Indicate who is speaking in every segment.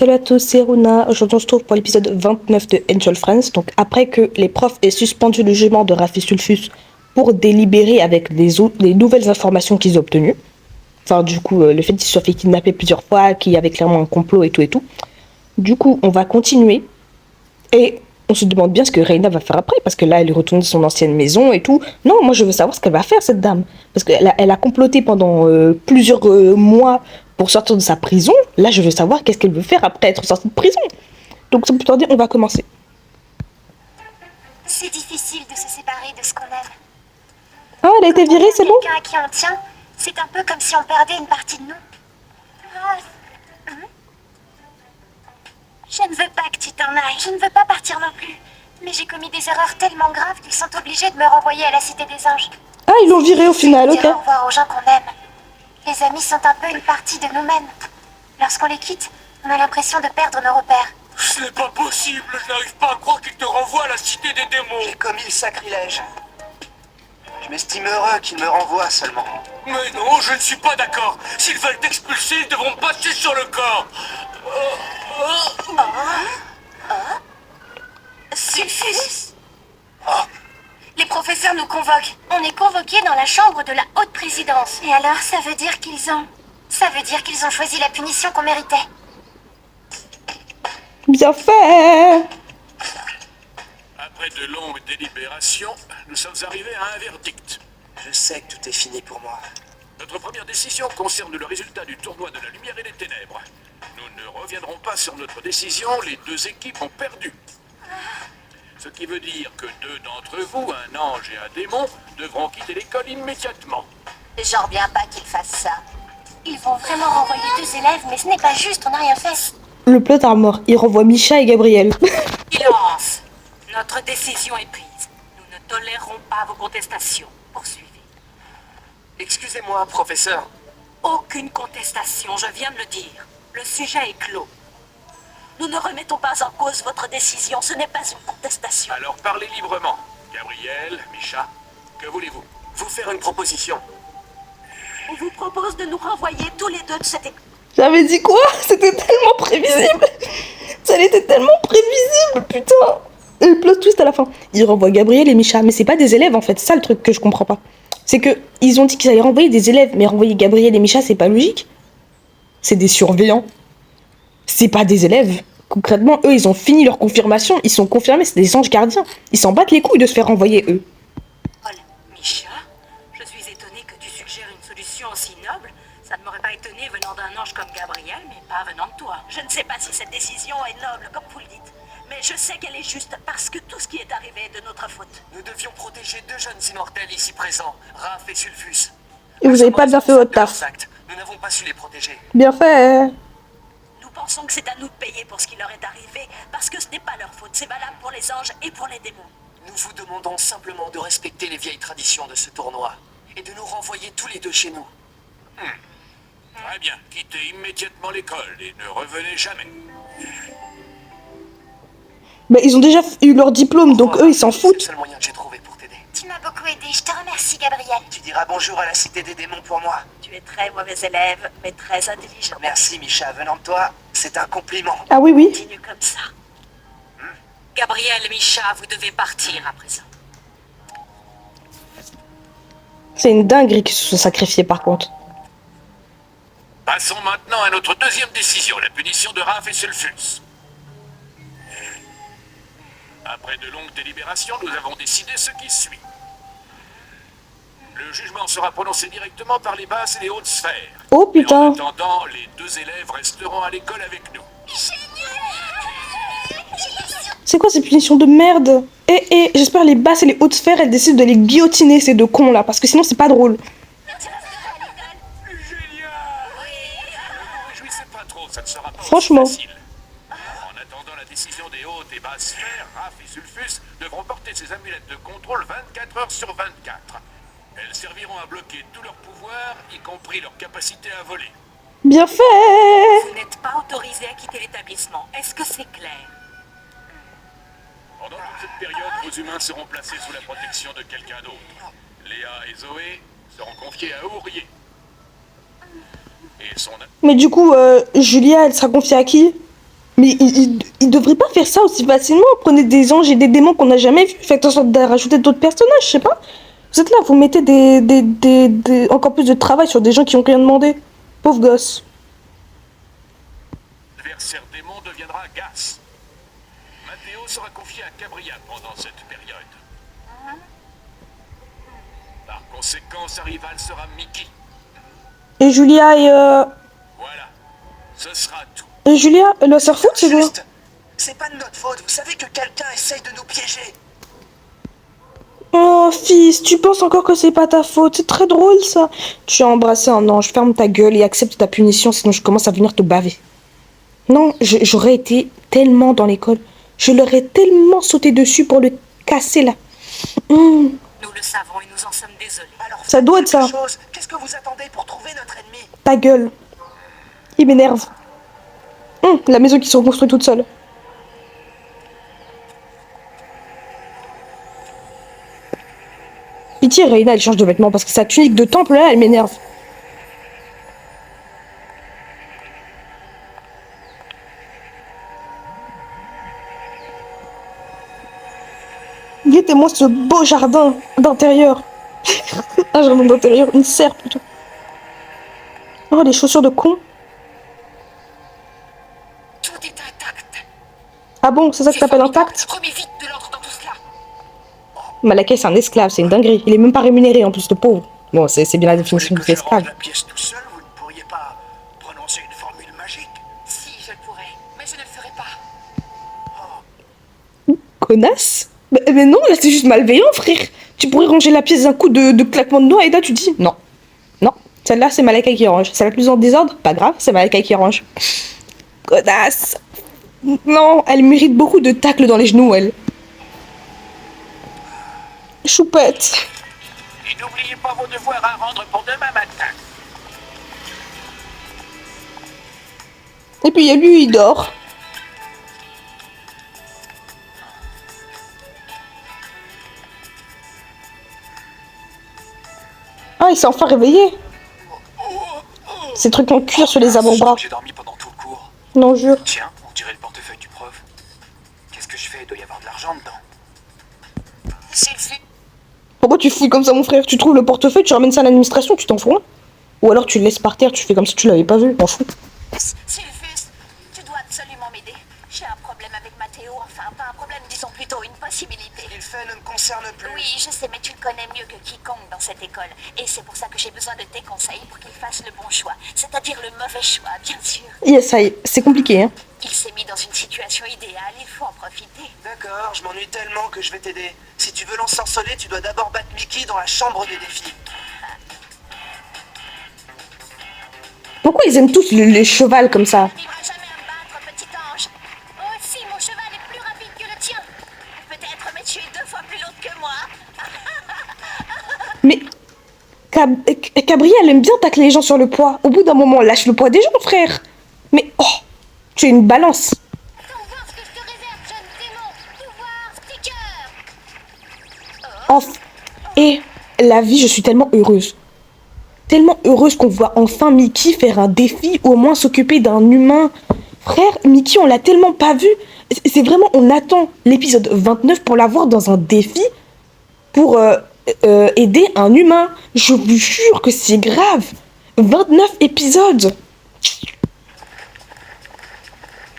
Speaker 1: Salut à tous, c'est Runa. Aujourd'hui, on se trouve pour l'épisode 29 de Angel Friends. Donc, après que les profs aient suspendu le jugement de Rafi Sulfus pour délibérer avec les nouvelles informations qu'ils ont obtenues, enfin, du coup, le fait qu'il se soit fait kidnapper plusieurs fois, qu'il y avait clairement un complot et tout et tout. Du coup, on va continuer et on se demande bien ce que Reina va faire après, parce que là, elle est retournée dans son ancienne maison et tout. Non, moi, je veux savoir ce qu'elle va faire, cette dame. Parce qu'elle a comploté pendant plusieurs mois pour sortir de sa prison. Là, je veux savoir qu'est-ce qu'elle veut faire après être sortie de prison. Donc, sans plus tarder, on va commencer.
Speaker 2: C'est difficile de se séparer de ce qu'on aime.
Speaker 1: Ah, elle a été virée, c'est bon?
Speaker 2: Quelqu'un à qui on tient, c'est un peu comme si on perdait une partie de nous. Je ne veux pas que tu t'en ailles. Je ne veux pas partir non plus. Mais j'ai commis des erreurs tellement graves qu'ils sont obligés de me renvoyer à la Cité des Anges.
Speaker 1: Ah, ils l'ont virée au final, ok.
Speaker 2: Dire au revoir aux gens qu'on aime. Les amis sont un peu une partie de nous-mêmes. Lorsqu'on les quitte, on a l'impression de perdre nos repères.
Speaker 3: Ce n'est pas possible, je n'arrive pas à croire qu'ils te renvoient à la Cité des Démons.
Speaker 4: J'ai commis le sacrilège. Je m'estime heureux qu'ils me renvoient seulement.
Speaker 3: Mais non, je ne suis pas d'accord. S'ils veulent t'expulser, ils devront passer sur le corps.
Speaker 2: Sulfus. Les professeurs nous convoquent. On est convoqués dans la chambre de la haute présidence. Et alors, ça veut dire qu'ils ont choisi la punition qu'on méritait.
Speaker 1: Bien fait.
Speaker 3: Après de longues délibérations, nous sommes arrivés à un verdict.
Speaker 4: Je sais que tout est fini pour moi.
Speaker 3: Notre première décision concerne le résultat du tournoi de la lumière et des ténèbres. Nous ne reviendrons pas sur notre décision, les deux équipes ont perdu. Ce qui veut dire que deux d'entre vous, un ange et un démon, devront quitter l'école immédiatement.
Speaker 2: J'en reviens pas qu'ils fassent ça. Ils vont vraiment renvoyer deux élèves, mais ce n'est pas juste, on n'a rien fait.
Speaker 1: Le plot armor, il renvoie Misha et Gabriel.
Speaker 5: Silence. Notre décision est prise. Nous ne tolérerons pas vos contestations. Poursuivez.
Speaker 4: Excusez-moi, professeur.
Speaker 5: Aucune contestation, je viens de le dire. Le sujet est clos. Nous ne remettons pas en cause votre décision, ce n'est pas une contestation.
Speaker 3: Alors parlez librement. Gabriel, Misha, que voulez-vous?
Speaker 4: Vous faire une proposition.
Speaker 5: On vous propose de nous renvoyer tous les deux de cette école.
Speaker 1: J'avais dit quoi? C'était tellement prévisible. Ça était tellement prévisible, putain. Et le plot twist à la fin. Ils renvoient Gabriel et Misha, mais c'est pas des élèves en fait. C'est ça le truc que je comprends pas. C'est que ils ont dit qu'ils allaient renvoyer des élèves, mais renvoyer Gabriel et Misha, c'est pas logique. C'est des surveillants. C'est pas des élèves. Concrètement, eux, ils ont fini leur confirmation. Ils sont confirmés, c'est des anges gardiens. Ils s'en battent les couilles de se faire renvoyer eux.
Speaker 5: Paul, Misha, je suis étonnée que tu suggères une solution aussi noble. Ça ne m'aurait pas étonné venant d'un ange comme Gabriel, mais pas venant de toi. Je ne sais pas si cette décision est noble, comme vous le dites. Mais je sais qu'elle est juste parce que tout ce qui est arrivé est de notre faute.
Speaker 4: Nous devions protéger deux jeunes immortels ici présents, Raph et Sulfus.
Speaker 1: Et vous avez pas bien fait votre taf.
Speaker 4: Nous n'avons pas su les protéger.
Speaker 1: Bien fait.
Speaker 5: Nous pensons que c'est à nous de payer pour ce qui leur est arrivé, parce que ce n'est pas leur faute. C'est valable pour les anges et pour les démons.
Speaker 4: Nous vous demandons simplement de respecter les vieilles traditions de ce tournoi et de nous renvoyer tous les deux chez nous.
Speaker 3: Très bien, quittez immédiatement l'école et ne revenez jamais.
Speaker 1: Bah, ils ont déjà eu leur diplôme, donc eux, ils s'en
Speaker 4: C'est le
Speaker 1: foutent.
Speaker 4: seul moyen que j'ai trouvé pour t'aider.
Speaker 2: Tu m'as beaucoup aidé, je te remercie, Gabriel.
Speaker 4: Tu diras bonjour à la Cité des Démons pour moi.
Speaker 5: Tu es très mauvais élève, mais très intelligent.
Speaker 4: Merci, Misha. Venant de toi, c'est un compliment.
Speaker 1: Ah oui, oui.
Speaker 5: Continue comme ça. Gabriel et Misha, vous devez partir à présent.
Speaker 1: C'est une dinguerie qu'ils se sont sacrifiés par contre.
Speaker 3: Passons maintenant à notre deuxième décision, la punition de Raph et Sulfus. Après de longues délibérations, nous avons décidé ce qui suit. Le jugement sera prononcé directement par les basses et les hautes sphères.
Speaker 1: Oh
Speaker 3: Mais
Speaker 1: putain.
Speaker 3: en attendant, les deux élèves resteront à l'école avec nous.
Speaker 1: C'est quoi ces punitions de merde? Et j'espère les basses et les hautes sphères, elles décident de les guillotiner ces deux cons là, parce que sinon c'est pas drôle.
Speaker 3: Génial! Ne vous réjouissez pas trop, ça ne sera pas
Speaker 1: Franchement.
Speaker 3: aussi facile. En attendant la décision des hautes et basses sphères, Raph et Sulfus devront porter ces amulettes de contrôle 24 heures sur 24. Elles serviront à bloquer tout leur pouvoir, y compris leur capacité à voler.
Speaker 1: Bien fait.
Speaker 5: Vous n'êtes pas autorisé à quitter l'établissement. Est-ce que c'est clair?
Speaker 3: Pendant toute cette période, vos humains seront placés sous la protection de quelqu'un d'autre. Léa et Zoé seront confiés à Ourier. Et son...
Speaker 1: Mais du coup, Julia, elle sera confiée à qui? Mais il devrait pas faire ça aussi facilement. Prenez des anges et des démons qu'on n'a jamais vus. Faites en sorte de rajouter d'autres personnages, je sais pas. Vous êtes là, vous mettez encore plus de travail sur des gens qui ont rien demandé. Pauvre gosse.
Speaker 3: L'adversaire démon deviendra Gas. Matteo sera confié à Gabriel pendant cette période. Par conséquent, sa rivale sera Mickey.
Speaker 1: Et Julia
Speaker 3: Voilà, ce sera tout.
Speaker 1: et Julia, elle doit se faire foutre, c'est quoi?
Speaker 4: Juste, c'est pas de notre faute. Vous savez que quelqu'un essaye de nous piéger.
Speaker 1: Oh, fils, tu penses encore que c'est pas ta faute. C'est très drôle, ça. Tu as embrassé un ange. Ferme ta gueule et accepte ta punition, sinon je commence à venir te baver. Non, j'aurais été tellement dans l'école. Je leur ai tellement sauté dessus pour le casser, là.
Speaker 5: Nous le savons et nous en sommes désolés.
Speaker 4: Alors,
Speaker 1: Ça doit être ça.
Speaker 4: quelque chose. Qu'est-ce que vous attendez pour trouver notre ennemi?
Speaker 1: Ta gueule. Il m'énerve. La maison qui se reconstruit toute seule. Pitié, Reina, elle change de vêtements parce que sa tunique de temple, là, elle m'énerve. Guettez-moi ce beau jardin d'intérieur. Un jardin d'intérieur, une serre plutôt. Oh, les chaussures de con.
Speaker 5: Tout est intact.
Speaker 1: Ah bon, c'est ça que t'appelles
Speaker 5: formidable.
Speaker 1: intact?
Speaker 5: Remets vite de l'ordre dans tout cela.
Speaker 1: Malakai, c'est un esclave, c'est une dinguerie. Il est même pas rémunéré en plus, de pauvre. Bon, c'est bien la définition
Speaker 3: Que
Speaker 1: de
Speaker 3: je
Speaker 1: l'esclave.
Speaker 3: range la pièce tout seul, vous ne pourriez pas prononcer une formule magique.
Speaker 5: Si, je le pourrais, mais je ne le ferai pas.
Speaker 1: Connasse? Mais non, là c'est juste malveillant, frère. Tu pourrais ranger la pièce d'un coup de claquement de doigts et là tu dis non. Non, celle-là c'est Malakai qui range. C'est la plus en désordre? Pas grave, c'est Malakai qui range. Connasse. Non, elle mérite beaucoup de tacles dans les genoux, elle. Choupette.
Speaker 3: Et n'oubliez pas vos devoirs à rendre pour demain matin.
Speaker 1: Et puis il y a lui, il dort. Ah, il s'est enfin réveillé. Ces trucs en cuir sur les avant-bras.
Speaker 4: J'ai dormi pendant tout le cours.
Speaker 1: Non, jure.
Speaker 4: Tiens, on dirait le portefeuille du prof. Qu'est-ce que je fais? Il doit y avoir de l'argent dedans.
Speaker 5: Sylvie,
Speaker 1: Pourquoi tu fouilles comme ça, mon frère? Tu trouves le portefeuille, tu ramènes ça à l'administration, tu t'en fous, hein? Ou alors tu le laisses par terre, tu fais comme si tu l'avais pas vu, m'en fous.
Speaker 5: Sylvus, tu dois absolument m'aider. J'ai un problème avec Matteo, enfin pas un problème, disons plutôt une possibilité.
Speaker 4: Il fait ne me concerne plus.
Speaker 5: Oui, je sais, mais tu le connais mieux que quiconque dans cette école. Et c'est pour ça que j'ai besoin de tes conseils pour qu'il fasse le bon choix. C'est-à-dire le mauvais choix, bien sûr.
Speaker 1: Yes, ça y est, c'est compliqué, hein?
Speaker 5: Il s'est mis dans une situation idéale, il faut en profiter.
Speaker 4: D'accord, je m'ennuie tellement que je vais t'aider. Si tu veux l'ensorceler, tu dois d'abord battre Mickey dans la chambre des défis.
Speaker 1: Pourquoi ils aiment tous les chevals comme ça?
Speaker 5: Tu n'arriveras jamais à me battre, petit ange. Aussi, mon cheval est plus rapide que le tien. Peut-être, mais tu es 2 fois plus lourde que moi.
Speaker 1: Mais Gabriel aime bien tacler les gens sur le poids. Au bout d'un moment, lâche le poids des gens, frère. Mais oh, tu es une balance.
Speaker 2: Attends voir ce que je te réserve, jeune démon. Pouvoir sticker.
Speaker 1: Et la vie, je suis tellement heureuse. Tellement heureuse qu'on voit enfin Mickey faire un défi ou au moins s'occuper d'un humain. Frère, Mickey, on l'a tellement pas vu. C'est vraiment, on attend l'épisode 29 pour l'avoir dans un défi pour aider un humain. Je vous jure que c'est grave. 29 épisodes.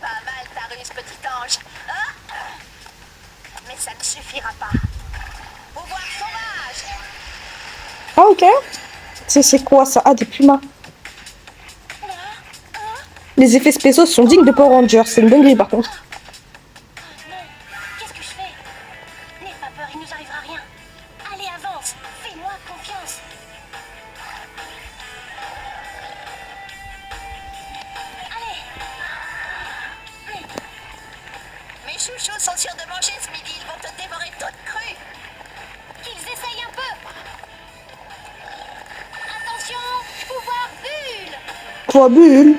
Speaker 5: Pas mal ta ruse, petit ange. Ah, mais ça ne suffira pas. Pouvoir sauvage.
Speaker 1: Ah, ok. C'est quoi ça? Ah, des pumas. Les effets spéciaux sont dignes de Power Rangers. C'est une dinguerie par contre.
Speaker 2: Non, qu'est-ce que je fais? N'aie pas peur, il nous arrivera rien. Allez, avance. Fais-moi confiance. Allez.
Speaker 5: Mes chouchous sont sûrs de manger ce midi. Ils vont te dévorer toute crue.
Speaker 2: Qu'ils essayent un peu. Attention, pouvoir bulle.
Speaker 1: Quoi, bulle?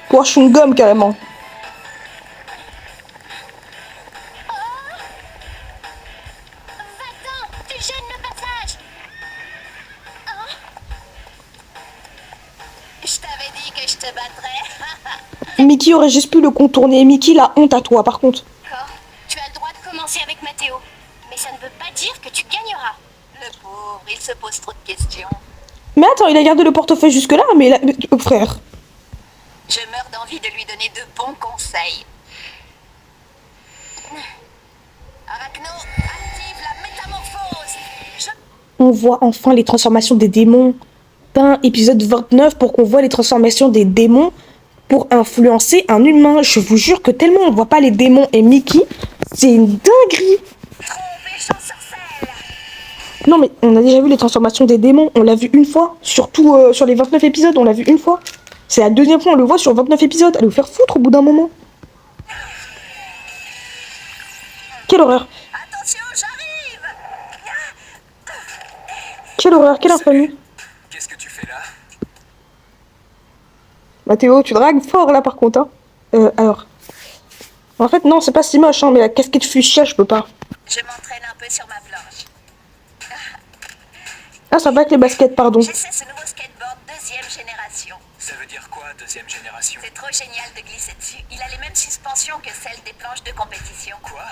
Speaker 1: Quoi, chewing-gum carrément.
Speaker 2: Va-t'en, tu gênes le passage.
Speaker 5: Je t'avais dit que je te battrais.
Speaker 1: Mickey aurait juste pu le contourner. Mickey, la honte à toi, par contre.
Speaker 2: D'accord. Tu as le droit de commencer avec Mathéo. Mais ça ne veut pas dire que tu gagneras.
Speaker 5: Le pauvre, il se pose trop de questions.
Speaker 1: Mais attends, il a gardé le portefeuille jusque-là, mais, frère.
Speaker 5: Je meurs d'envie de lui donner de bons conseils. Arachno, active la métamorphose.
Speaker 1: On voit enfin les transformations des démons. D'un épisode 29 pour qu'on voit les transformations des démons pour influencer un humain. Je vous jure que tellement on voit pas les démons et Mickey, c'est une dinguerie.
Speaker 5: Trop méchant sur selle.
Speaker 1: Non mais on a déjà vu les transformations des démons, on l'a vu une fois, surtout sur les 29 épisodes, on l'a vu une fois. C'est la deuxième fois on le voit sur 29 épisodes, allez vous faire foutre au bout d'un moment. Quelle horreur.
Speaker 5: Attention, j'arrive.
Speaker 1: Quelle horreur, quelle infamie.
Speaker 4: Qu'est-ce que tu fais là?
Speaker 1: Mathéo, tu dragues fort là par contre, hein. Alors. En fait non, c'est pas si moche, hein, mais la casquette fuchsia, je peux pas.
Speaker 5: Je m'entraîne un peu sur ma planche.
Speaker 1: Ah ça va avec les baskets, pardon.
Speaker 5: J'essaie ce nouveau skateboard deuxième génération.
Speaker 4: Ça veut dire quoi, deuxième génération?
Speaker 5: C'est trop génial de glisser dessus. Il a les mêmes suspensions que celles des planches de compétition.
Speaker 4: Quoi?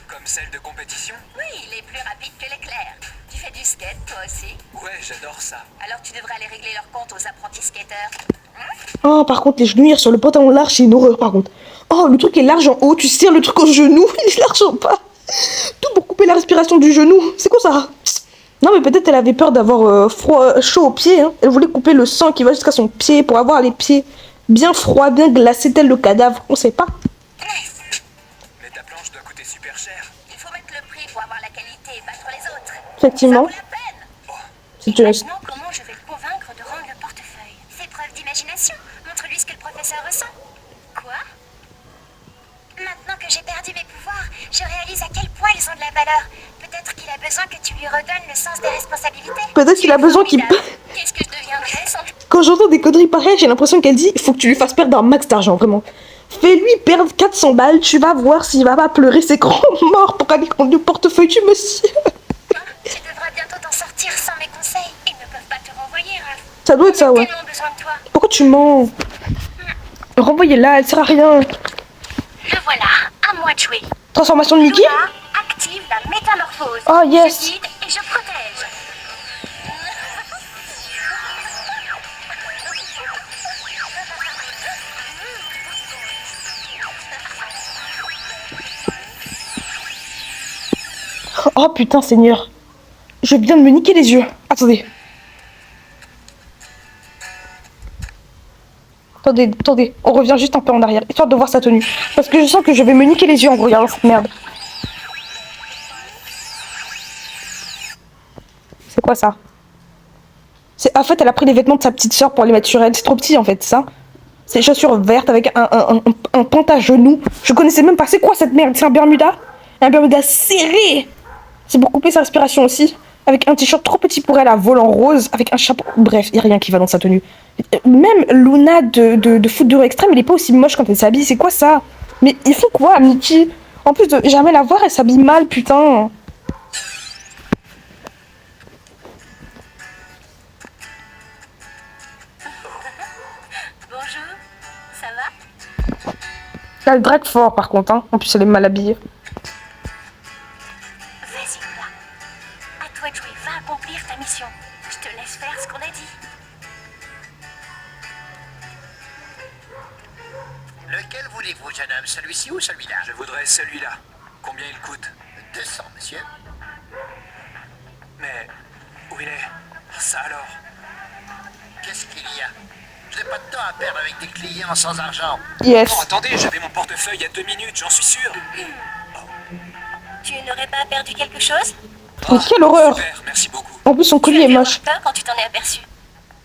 Speaker 4: Comme celle de compétition?
Speaker 5: Oui, il est plus rapide que l'éclair. Tu fais du skate, toi aussi?
Speaker 4: Ouais, j'adore ça.
Speaker 5: Alors tu devrais aller régler leur compte aux apprentis skateurs.
Speaker 1: Oh, par contre, les genouillères sur le pantalon large, c'est une horreur, par contre. Oh, le truc est large en haut, tu serres le truc au genou, il est large en bas. Tout pour couper la respiration du genou. C'est quoi ça? Non, mais peut-être elle avait peur d'avoir chaud aux pieds. Hein. Elle voulait couper le sang qui va jusqu'à son pied pour avoir les pieds bien froids, bien glacés, tel le cadavre. On sait pas.
Speaker 4: Mais ta planche doit coûter super cher.
Speaker 5: Il faut mettre le prix pour avoir la qualité et battre les autres.
Speaker 1: Effectivement.
Speaker 5: Ça vaut la peine.
Speaker 1: C'est une...
Speaker 2: Maintenant, comment je vais le convaincre de rendre le portefeuille?
Speaker 5: Fais preuve d'imagination. Montre-lui ce que le professeur ressent.
Speaker 2: Quoi?
Speaker 5: Maintenant que j'ai perdu mes pouvoirs, je réalise à quel point ils ont de la valeur. Peut-être qu'il a besoin que tu lui redonnes le sens des responsabilités.
Speaker 1: Peut-être qu'il a besoin qu'il...
Speaker 5: Qu'est-ce que je deviendrais sans...
Speaker 1: Quand j'entends des conneries pareilles, j'ai l'impression qu'elle dit il faut que tu lui fasses perdre un max d'argent, vraiment. Fais-lui perdre 400 balles, tu vas voir s'il va pas pleurer ses grands morts pour aller prendre le portefeuille du monsieur.
Speaker 5: Tu devras bientôt t'en sortir sans mes conseils. Ils ne peuvent pas te renvoyer, Raph.
Speaker 1: Ça doit être ça,
Speaker 5: J'ai
Speaker 1: ouais.
Speaker 5: tellement besoin de toi.
Speaker 1: Pourquoi tu mens? Renvoyez-la, elle sert à rien.
Speaker 2: Le voilà, à moi de jouer.
Speaker 1: Transformation de Mickey?
Speaker 2: Luna, active la métamorphose.
Speaker 1: Oh, yes.
Speaker 2: Je guide et je protège.
Speaker 1: Oh putain, Seigneur. Je viens de me niquer les yeux. Attendez. Attendez. On revient juste un peu en arrière, histoire de voir sa tenue. Parce que je sens que je vais me niquer les yeux en regardant cette merde. C'est quoi ça? En fait, elle a pris les vêtements de sa petite sœur pour les mettre sur elle. C'est trop petit en fait, ça. C'est des chaussures vertes avec un pantalon. Je connaissais même pas. C'est quoi cette merde? C'est un Bermuda? Un Bermuda serré. C'est pour couper sa respiration aussi. Avec un t-shirt trop petit pour elle à volant rose. Avec un chapeau. Bref, il n'y a rien qui va dans sa tenue. Même Luna de foot de extrême, elle est pas aussi moche quand elle s'habille. C'est quoi ça? Mais ils font quoi, Mickey? En plus de jamais la voir, elle s'habille mal, putain.
Speaker 2: Bonjour, ça va?
Speaker 1: Elle drague fort par contre, hein. En plus elle est mal habillée.
Speaker 2: Vas-y, Luna. À toi de jouer, va accomplir ta mission. Je te laisse faire ce qu'on a dit.
Speaker 6: Lequel voulez-vous, jeune homme? Celui-ci ou celui-là?
Speaker 4: Je voudrais celui-là. Combien il coûte?
Speaker 6: 200, monsieur.
Speaker 4: Mais où il est? Ça alors?
Speaker 6: Qu'est-ce qu'il y a? Je n'ai pas de temps à perdre avec des clients sans argent.
Speaker 1: Yes.
Speaker 4: Oh, attendez, j'avais mon portefeuille il y a 2 minutes, j'en suis sûr.
Speaker 2: Tu n'aurais pas perdu quelque chose?
Speaker 1: Mais quelle horreur.
Speaker 4: Super, merci beaucoup.
Speaker 1: En plus son
Speaker 2: Tu
Speaker 1: collier
Speaker 2: as
Speaker 1: est
Speaker 2: dû
Speaker 1: moche.
Speaker 2: avoir peur quand tu t'en es aperçu.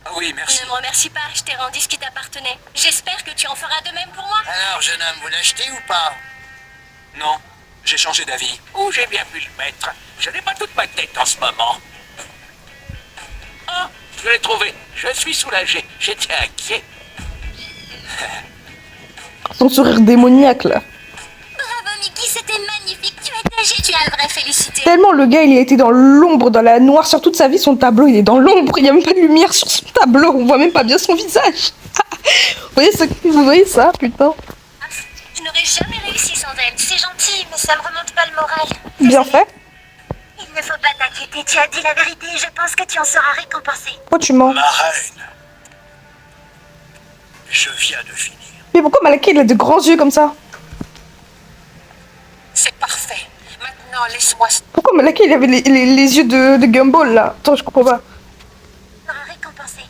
Speaker 4: Ah oui, merci.
Speaker 2: Ne me remercie pas, je t'ai rendu ce qui t'appartenait. J'espère que tu en feras de même pour moi.
Speaker 6: Alors, jeune homme, vous l'achetez ou pas?
Speaker 4: Non, j'ai changé d'avis.
Speaker 3: Où j'ai bien pu le mettre? Je n'ai pas toute ma tête en ce moment. Ah, je l'ai trouvé. Je suis soulagé. J'étais inquiet.
Speaker 1: Son sourire démoniaque là.
Speaker 2: Bravo Mickey, c'était magnifique. Tu étais génial. Tu as le vrai félicité.
Speaker 1: Tellement le gars il a été dans l'ombre, dans la noire sur toute sa vie, son tableau il est dans l'ombre, il n'y a même pas de lumière sur son tableau, on voit même pas bien son visage. Vous voyez ça, putain.
Speaker 2: Je n'aurais jamais réussi sans elle. C'est gentil, mais ça me remonte pas le moral.
Speaker 1: Bien fait.
Speaker 2: Il ne faut pas t'inquiéter, tu as dit la vérité et je pense que tu en seras récompensé.
Speaker 1: Pourquoi tu mens?
Speaker 3: Ma reine, je viens de finir.
Speaker 1: Mais pourquoi Malakai il a de grands yeux comme ça?
Speaker 4: C'est parfait. Maintenant, laisse-moi...
Speaker 1: Pourquoi Malakai il avait les yeux de Gumball là? Attends, je comprends pas.
Speaker 2: Tu seras récompensé.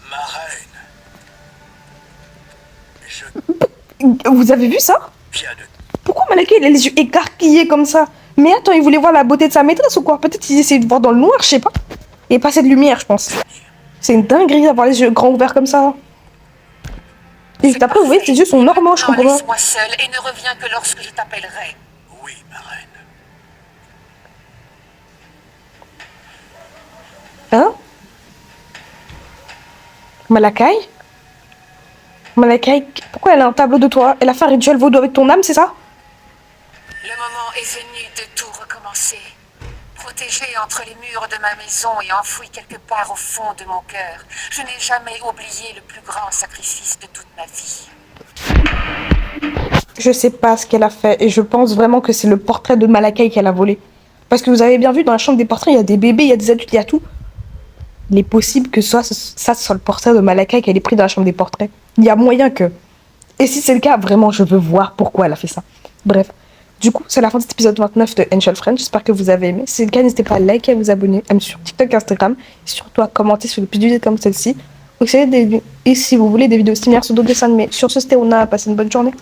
Speaker 3: Ma reine, je
Speaker 1: Vous avez vu ça?
Speaker 3: viens de...
Speaker 1: Pourquoi Malakai il a les yeux écarquillés comme ça? Mais attends, il voulait voir la beauté de sa maîtresse ou quoi? Peut-être qu'il essayait de voir dans le noir, je sais pas. Et pas assez de lumière, je pense. C'est une dinguerie d'avoir les yeux grands ouverts comme ça. Et juste après, vous voyez, ses yeux sont normaux, je comprends pas.
Speaker 4: Laisse-moi seule et ne reviens que lorsque je t'appellerai.
Speaker 3: Oui, ma reine.
Speaker 1: Hein? Malakai? Malakai, pourquoi elle a un tableau de toi? Elle a fait un rituel vaudou avec ton âme, c'est ça?
Speaker 4: Le moment est venu de tout recommencer. Protégée entre les murs de ma maison et enfouie quelque part au fond de mon cœur, je n'ai jamais oublié le plus grand sacrifice de toute ma vie.
Speaker 1: Je sais pas ce qu'elle a fait et je pense vraiment que c'est le portrait de Malakai qu'elle a volé. Parce que vous avez bien vu, dans la chambre des portraits, il y a des bébés, il y a des adultes, il y a tout. Il est possible que ça soit le portrait de Malakai qu'elle ait pris dans la chambre des portraits. Il y a moyen que... Et si c'est le cas, vraiment, je veux voir pourquoi elle a fait ça. Bref. Du coup, c'est la fin de cet épisode 29 de Angel Friends. J'espère que vous avez aimé. Si c'est le cas, n'hésitez pas à liker, à vous abonner, à me suivre sur TikTok, Instagram. Et surtout à commenter sur les petites vidéos comme celle-ci. Et si vous voulez des vidéos similaires sur d'autres dessins animés. Sur ce, c'était Ona. Passez une bonne journée.